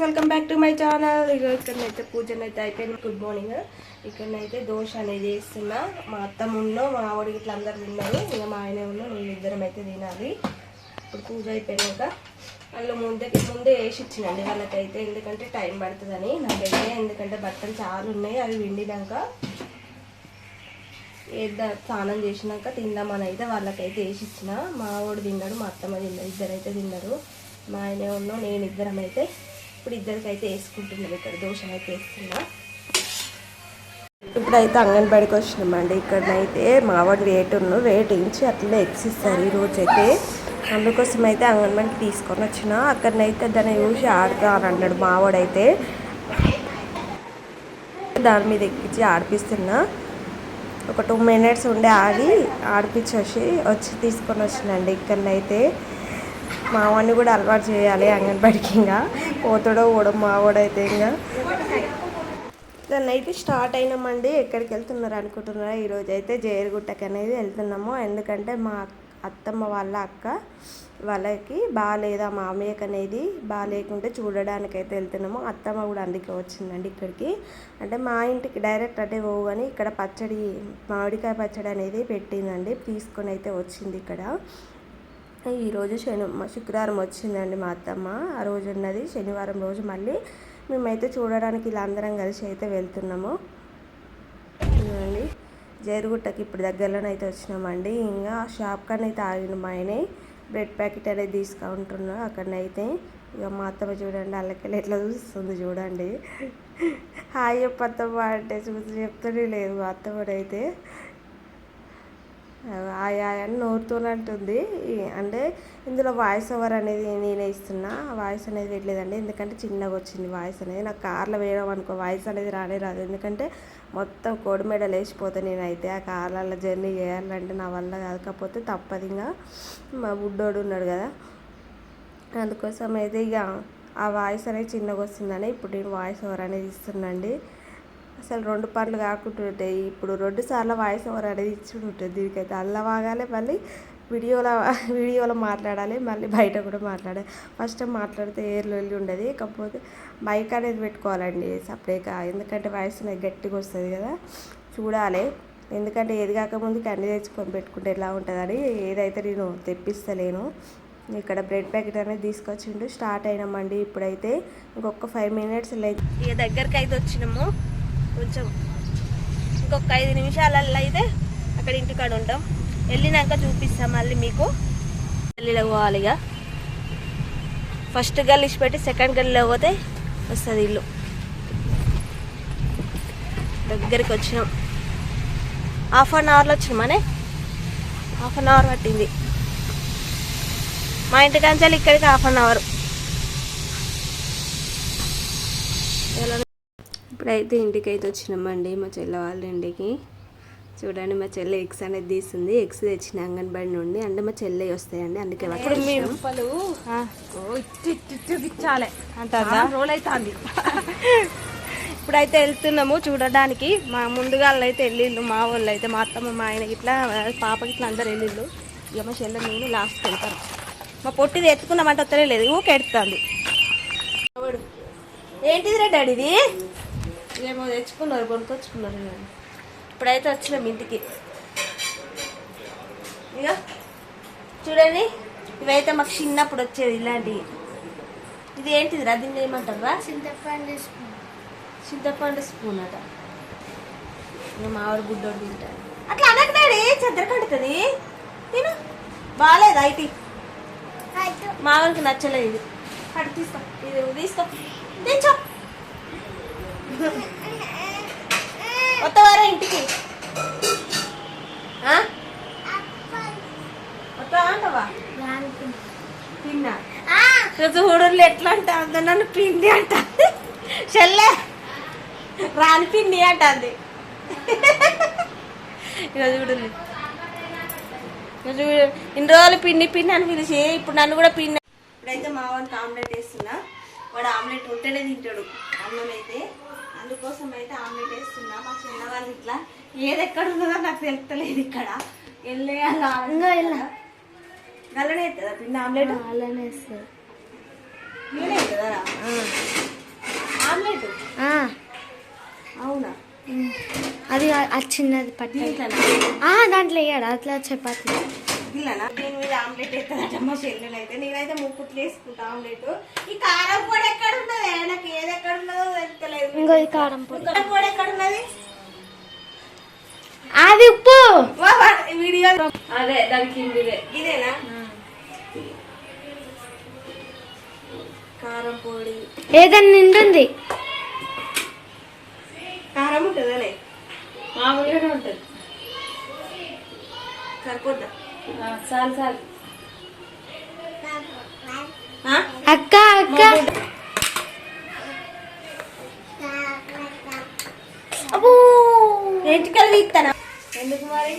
Welcome back to my channel. ఇక్కడనైతే పూజనైతే అయిపోయింది. Good morning. ఇక్కడనైతే దోశ అనేది చేస్తున్నా. మా అత్తమ్మ మా ఆవిడ ఇట్లా అందరు తిన్నారు. ఇంకా మా ఆయన నేను ఇద్దరం అయితే తినాలి. ఇప్పుడు పూజ అయిపోయాక వాళ్ళు ముందే వేసి ఇచ్చినండి వాళ్ళకైతే, ఎందుకంటే టైం పడుతుందని నాకైతే. ఎందుకంటే బట్టలు చాలా ఉన్నాయి, అవి విండినాక స్నానం చేసినాక తిందామని అయితే వాళ్ళకైతే వేసి ఇచ్చిన. మా ఆవిడ తిన్నాడు, మా అత్తమ్మ తిన్నారు, ఇద్దరైతే తిన్నారు. మా ఆయన నేను ఇద్దరం అయితే ఇప్పుడు ఇద్దరికైతే వేసుకుంటున్నాం. ఇక్కడ దోశ అయితే వేస్తున్నా. ఇప్పుడైతే అంగన్వాడికి వచ్చినామండి. ఇక్కడనైతే మావాడు వెయిట్ ఇచ్చి అట్లనే ఎక్సిస్తారు ఈరోజైతే. అందుకోసం అయితే అంగన్వాడికి తీసుకొని వచ్చిన. అక్కడనైతే దాన్ని చూసి ఆడుతా అని అన్నాడు మావాడైతే. దాని మీద ఎక్కించి ఆడిపిస్తున్నా. ఒక 2 minutes ఉండి ఆడిపించేసి వచ్చి తీసుకొని వచ్చినండి. ఇక్కడనైతే మా వాడిని కూడా అలవాటు చేయాలి అంగన్వాడికి. ఇంకా పోతాడో ఓడో మావాడైతే. ఇంకా దాన్ని అయితే స్టార్ట్ అయినామండి. ఎక్కడికి వెళ్తున్నారు అనుకుంటున్నారా? ఈరోజు అయితే జేరుగుట్టకి అనేది వెళ్తున్నాము. ఎందుకంటే మా అత్తమ్మ వాళ్ళ అక్క వాళ్ళకి బాగాలేదా, మా మామయ్యకి అనేది బాగాలేకుంటే చూడడానికైతే వెళ్తున్నాము. అత్తమ్మ కూడా అందుకే వచ్చిందండి ఇక్కడికి. అంటే మా ఇంటికి డైరెక్ట్ అంటే పోగాని ఇక్కడ పచ్చడి, మామిడికాయ పచ్చడి అనేది పెట్టిందండి, తీసుకొని అయితే వచ్చింది ఇక్కడ. ఈరోజు శుక్రవారం వచ్చిందండి మా అత్తమ్మ. ఆ రోజు ఉన్నది శనివారం రోజు మళ్ళీ మేమైతే చూడడానికి ఇలా అందరం కలిసి అయితే వెళ్తున్నాము. చూడండి జేరుగుట్టకి ఇప్పుడు దగ్గరలోనైతే వచ్చినామండి. ఇంకా షాప్ కనైతే ఆగిన మా ఆయనే బ్రెడ్ ప్యాకెట్ అనేది తీసుకుంటున్నా. అక్కడనైతే ఇక మా అత్తమ్మ చూడండి అల్లకెళ్ళి ఎట్లా చూస్తుంది చూడండి. హాయ్ చెప్పత్తమ్మ అంటే చూసి చెప్తూనే లేదు మా అత్తమ్మడైతే. ఆయా అని నోరుతోనంటుంది. అంటే ఇందులో వాయిస్ ఓవర్ అనేది నేనే ఇస్తున్నా. వాయిస్ అనేది పెట్టలేదండి, ఎందుకంటే చిన్నగా వచ్చింది వాయిస్ అనేది. నాకు కార్లో వేయడం అనుకో వాయిస్ అనేది రాదు. ఎందుకంటే మొత్తం కోడి మెడలు వేసిపోతే నేనైతే ఆ కార్లలో జర్నీ చేయాలంటే నా వల్ల కాకపోతే తప్పదు. ఇంకా మా బుడ్డోడు ఉన్నాడు కదా, అందుకోసం అయితే ఇక ఆ వాయిస్ అనేది చిన్నగా వస్తుందని ఇప్పుడు నేను వాయిస్ ఓవర్ అనేది ఇస్తున్నాండి. అసలు 2 పనులు కాకుంటుంటాయి. ఇప్పుడు 2 సార్లు వాయిస్ ఓవర్ అనేది ఇచ్చుడు ఉంటుంది. దీనికైతే అల్ల వాగాలి, మళ్ళీ వీడియోలో మాట్లాడాలి, మళ్ళీ బయట కూడా మాట్లాడాలి. ఫస్ట్ మాట్లాడితే వెళ్ళి ఉండదు. కాకపోతే మైక్ అనేది పెట్టుకోవాలండి సపరేట్గా, ఎందుకంటే వాయిస్ అనేది గట్టిగా వస్తుంది కదా. చూడాలి, ఎందుకంటే ఏది కాకముందుకు అన్ని తెచ్చుకొని పెట్టుకుంటే ఎలా ఉంటుందని ఏదైతే నేను తెప్పిస్తలేను. ఇక్కడ బ్రెడ్ ప్యాకెట్ అనేది తీసుకొచ్చిండు. స్టార్ట్ అయినామండి. ఇప్పుడైతే ఇంకొక 5 minutes ఇక దగ్గరికి అయితే వచ్చినాము. కొంచెం ఇంకొక 5 నిమిషాలలో అయితే అక్కడ ఇంటికాడ ఉంటాం. వెళ్ళినాక చూపిస్తాం మళ్ళీ మీకు. గల్లీలో పోవాలి. ఇక ఫస్ట్ గల్లీ పెట్టి సెకండ్ గల్లీలో పోతే వస్తుంది ఇల్లు. దగ్గరికి వచ్చినాం. 1/2 అవర్లో వచ్చినామనే. 1/2 అవర్ పట్టింది మా ఇంటి కంచాలి ఇక్కడికి. 1/2 అవర్. ఇప్పుడైతే ఇంటికి అయితే వచ్చినామండి, మా చెల్లె వాళ్ళ ఇంటికి. చూడండి మా చెల్లె ఎగ్స్ అనేది తీస్తుంది. ఎగ్స్ తెచ్చిన అంగన్వాడి నుండి. అంటే మా చెల్లె వస్తాయండి, అందుకే రోల్ అవుతుంది. ఇప్పుడైతే వెళ్తున్నాము చూడడానికి. మా ముందుగా అయితే వెళ్ళిళ్ళు మా వాళ్ళు అయితే, మా అత్తమ్మ మా ఆయన ఇట్లా పాపకి ఇట్లా అందరు వెళ్ళిళ్ళు. ఇక మా చెల్లె నేను లాస్ట్కి వెళ్తాను. మా పొట్టిది ఎత్తుకున్నామంటే వస్తలే లేదు, ఊకే ఎడుతుంది. ఏంటిది రే డాడీ ఇది? ఏమో తెచ్చుకున్నారు, కొనుక్కొచ్చుకున్నారు. ఇప్పుడైతే వచ్చినాం ఇంటికి. ఇక చూడండి, ఇవైతే మాకు చిన్నప్పుడు వచ్చేది ఇలాంటివి. ఇది ఏంటిది రా, దీన్ని ఏమంటారా? చింతపండు స్పూన్ అట. మామిడి బుడ్డోడు తింటాడు. అట్లా అనకడాడి, చెద్దర కడుతుంది. నేను బాగాలేదు అయితే, మామిడికి నచ్చలేదు ఇది. అటు తీసుకో, ఇది తీసుకో, తెచ్చో. వస్తావారా ఇంటికి? వస్తావా అంటావా? పిన్నా చూడర్లు ఎట్లా అంటే అంత నన్ను పిండి అంట. చెల్లె రాని పిండి అంటుంది. ఇక చూడలే, చూడు ఇన్ని రోజులు పిండి పిండి అని పిలిచి ఇప్పుడు నన్ను కూడా పిండి. ఇప్పుడైతే మా వాడికి ఆమ్లెట్ వేస్తున్నా. వాడు ఆమ్లెట్ ఉంటేనే తింటాడు అన్నం అయితే, అందుకోసం అయితే ఆమ్లెట్ వేస్తున్నా. మా చిన్న వాళ్ళు ఇట్లా ఏది ఎక్కడ ఉన్నదో నాకు తెలుస్తలేదు. ఇక్కడ వెళ్ళే గల్లనే అవుతుందా పిండి ఆమ్లెట్? అలానే వేస్తుంది. అవుతుందా? అది చిన్నది పట్టి దాంట్లో వేయాడు అట్లా చపాతి ఇలానా దీని మీద ఆమ్లెట్ వేస్తుందట మా చెల్లెలు అయితే. నేనైతే ముక్కుట్లు వేసుకుంటా ఆమ్లెట్. ఈ కారం పొడి ఎక్కడ ఉన్నది? నాకు ఏది ఎక్కడ ఉన్నదో తెలుస్తలేదు. ఇంకో కారం పొడి ఎక్కడ ఉన్నది? అది ఉప్పు వీడియో అదే దానికి ఇదేనా కారం పొడి? ఏదన్నా నిండుంది కారం ఉంటుందనే మామూలుగానే ఉంటుంది. సరిపోద్దా? చాలు చాలు. అక్క అక్క ఎంటికలు తీస్తానా? ఎందుకు మరి?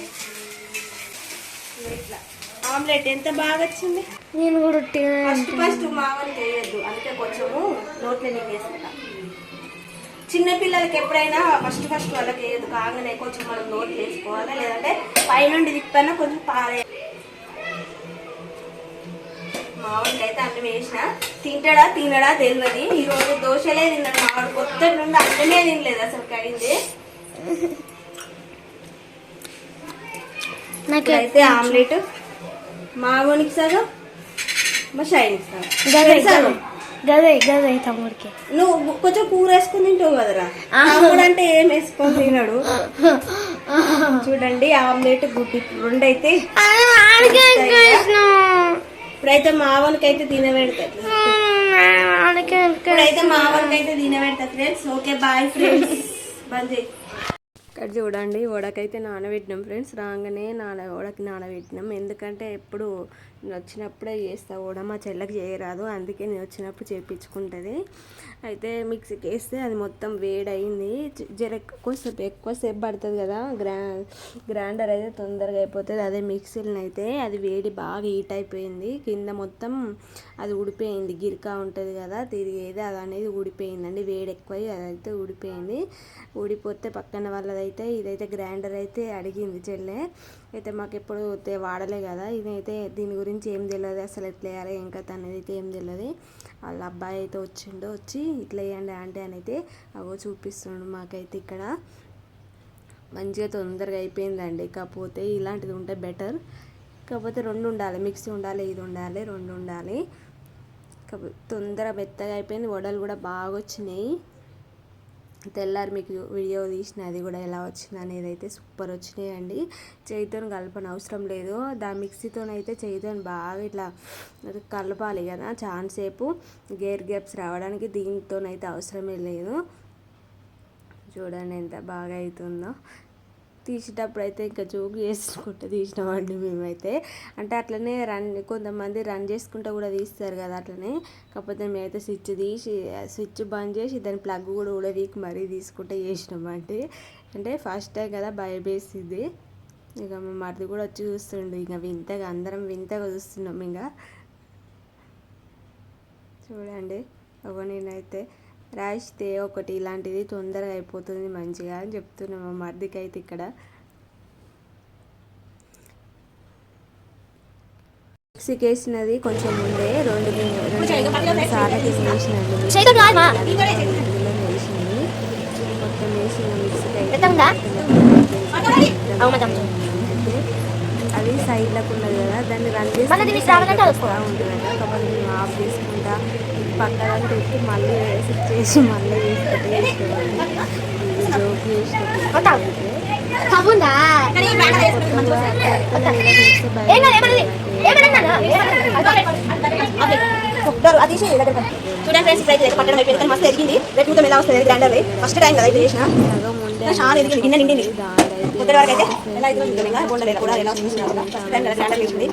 ఇట్లా ఆమ్లెట్ ఎంత బాగా వచ్చింది. నేను కూడా ఫస్ట్ మామూలు వేయద్దు, అందుకే కొంచెము నోట్లో నేను వేసుకుంటా. చిన్నపిల్లలకి ఎప్పుడైనా ఫస్ట్ వాళ్ళకి వేయద్దు, కాగానే కొంచెం మనం నోట్లు వేసుకోవాలి, లేదంటే పైనుండి తిప్పాన కొంచెం పారే. మామిడికి అయితే అన్నం వేసిన తింటాడా తెలియదు. ఈ రోజు దోశలే తిన్నాడు మామిడి. కొత్త నుండి అన్నమే తినలేదు అసలు కడింది. నాకైతే ఆమ్లెట్ మామూడికి సగం, మా షైన్కి సగం. గదే తమ్ముడికి. నువ్వు కొంచెం కూర వేసుకుని తింటావు కదరా, తమ్ముడు అంటే ఏం వేసుకొని తిన్నాడు. చూడండి ఆమ్లెట్ గుడ్డి రెండు అయితే. ఇప్పుడైతే మావనికైతే తినబెడతాడు. ఇప్పుడైతే మావనికైతే తినబెడతా ఫ్రెండ్స్. ఓకే బాయ్ ఫ్రెండ్స్, బంద్ చేయి. ఇక్కడ చూడండి వడకైతే నానబెట్టినాం ఫ్రెండ్స్. రాగానే వడకి నానబెట్టినాం. ఎందుకంటే ఎప్పుడు నేను వచ్చినప్పుడే చేస్తా వడ, మా చెల్లెకి చేయరాదు, అందుకే నేను వచ్చినప్పుడు చేయించుకుంటుంది. అయితే మిక్సీకి వేస్తే అది మొత్తం వేడయింది. జర ఎక్కువసేపు పడుతుంది కదా, గ్రైండర్ అయితే తొందరగా అయిపోతుంది. అదే మిక్సీలో అయితే అది వేడి బాగా హీట్ అయిపోయింది. కింద మొత్తం అది ఉడిపోయింది, గిరికా ఉంటుంది కదా తిరిగేది, అది అనేది ఊడిపోయిందండి. వేడి ఎక్కువ అదైతే ఊడిపోయింది. ఊడిపోతే పక్కన వాళ్ళదైతే ఇదైతే గ్రైండర్ అయితే అడిగింది చెల్లె. అయితే మాకు ఎప్పుడు వాడలే కదా, ఇదైతే దీని గురించి ఏం తెలియదు, అసలు ఎట్లా వేయాలి ఏం కథ అనేది అయితే ఏం తెలియదు. వాళ్ళ అబ్బాయి అయితే వచ్చి ఇట్లా వేయండి ఆంటీ అని అయితే అవో చూపిస్తున్నాడు. మాకైతే ఇక్కడ మంచిగా తొందరగా అయిపోయిందండి. కాకపోతే ఇలాంటిది ఉంటే బెటర్. కాకపోతే రెండు ఉండాలి, మిక్సీ ఉండాలి, ఇది ఉండాలి, రెండు ఉండాలి. కాకపోతే తొందరగా మెత్తగా అయిపోయింది. వడలు కూడా బాగా వచ్చినాయి. తెల్లారి మీకు వీడియో తీసిన అది కూడా ఎలా వచ్చింది అనేది అయితే సూపర్ వచ్చినాయండి. చేతితో కలపని అవసరం లేదు, దాని మిక్సీతోనైతే చేతితో బాగా ఇట్లా కలపాలి కదా చాలాసేపు, గేర్ గ్యాప్స్ రావడానికి. దీనితోనైతే అవసరమే లేదు. చూడండి ఎంత బాగా అవుతుందో. తీసేటప్పుడు అయితే ఇంకా జోగు చేసుకుంటూ తీసినామండి మేమైతే. అంటే అట్లనే కొంతమంది రన్ చేసుకుంటూ కూడా తీస్తారు కదా అట్లనే. కాకపోతే మేమైతే స్విచ్ బంద్ చేసి దాని ప్లగ్ కూడా ఉడవీకి మరీ తీసుకుంటూ చేసినామండి. అంటే ఫస్ట్ టైం కదా భయమేసింది. ఇక మా మరిది కూడా వచ్చి చూస్తుండు. ఇక వింతగా అందరం వింతగా చూస్తున్నాం. ఇంకా చూడండి నేనైతే రాయిస్తే ఒకటి ఇలాంటిది తొందరగా అయిపోతుంది మంచిగా అని చెప్తున్నాం మా మరిదికి. అయితే ఇక్కడ మిక్సీకి వేసినది కొంచెం ముందే రెండు సార్లు వేసినండి. వేసింది మొత్తం వేసిన మిక్సీకి అది సైడ్లకు ఉన్నది కదా, దాన్ని రన్ చేసి వస్తూ ఉంటుంది కదా. కాబట్టి మేము ఆఫ్ చేసుకుంటా పక్కన పెట్టి మళ్ళీ స్విచ్ చేసి మళ్ళీ జోక్ అది చూడండి ఫ్రెండ్స్, ఇప్పుడైతే పట్టడం అయిపోయింది. మస్తు ఎదిగింది. రేపు చూద్దాం ఎలా వస్తుంది గ్రైండర్. ఫస్ట్ టైం కదా ఇది చేసిన, చాలా ఎదిగింది, గిన్నె నిండింది. పొద్దున వరకు అయితే ఎలా అవుతుందో చూద్దాం. ఇంకా బోండలేదు కూడా ఎలా వస్తుంది.